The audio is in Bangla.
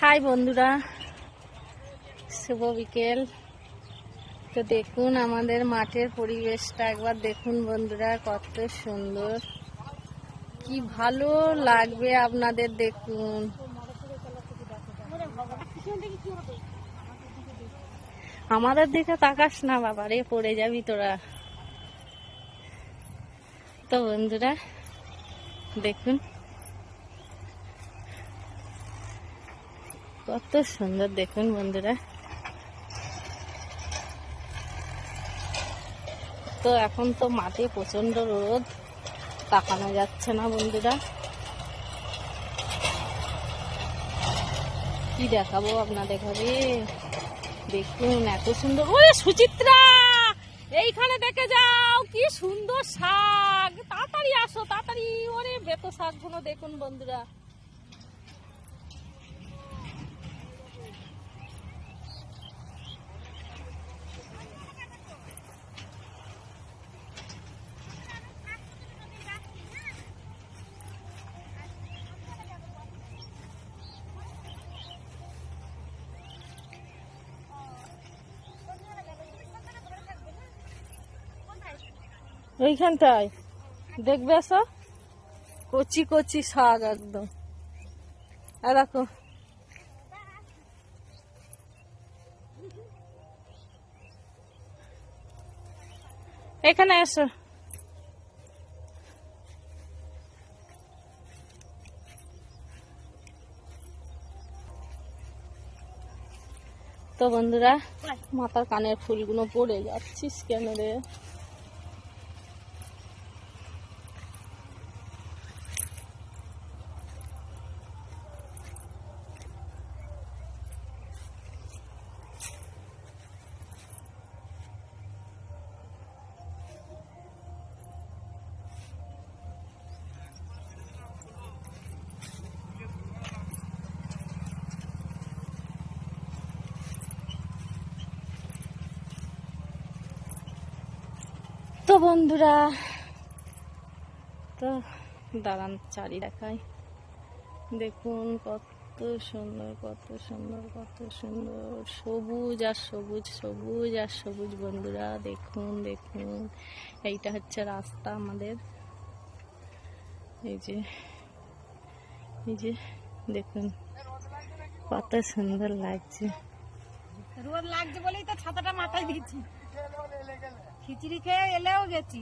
হাই বন্ধুরা, শুভ বিকেল। তো দেখুন আমাদের মাঠের পরিবেশটা একবার দেখুন বন্ধুরা, কত সুন্দর, কি ভালো লাগবে আপনাদের। দেখুন আমাদের দিকে তাকাস না বাবা রে, পড়ে যাবি তোরা। তো বন্ধুরা দেখুন কত সুন্দর, দেখুন বন্ধুরা। তো এখন তো মাঠে প্রচন্ড রোদ, তাকানো যাচ্ছে না বন্ধুরা। কি দেখাবো আপনাদের ঘরে, দেখুন এত সুন্দর। ওরে সুচিত্রা, এইখানে দেখে যাও কি সুন্দর শাক, তাড়াতাড়ি আসো তাড়াতাড়ি। ওরে বেতো শাকগুলো দেখুন বন্ধুরা। ওইখানটায় দেখবে আসো, কচি কচি শাক একদম। আর দেখো এখানে এসো। তো বন্ধুরা মাথার কানের ফুলগুলো পড়ে যাচ্ছিস কেন রে? তো বন্ধুরা, তো দাঁড়ান চারি দেখাই, দেখুন কত সুন্দর কত সুন্দর কত সুন্দর, সবুজ আর সবুজ, সবুজ আর সবুজ বন্ধুরা। দেখুন দেখুন, এইটা হচ্ছে রাস্তা আমাদের। এই যে এই যে দেখুন কত সুন্দর লাগছে। রোদ লাগছে বলেই তো ছাতাটা মাথায় দিয়েছি, খিচুড়ি খেয়ে এলেও গেছি।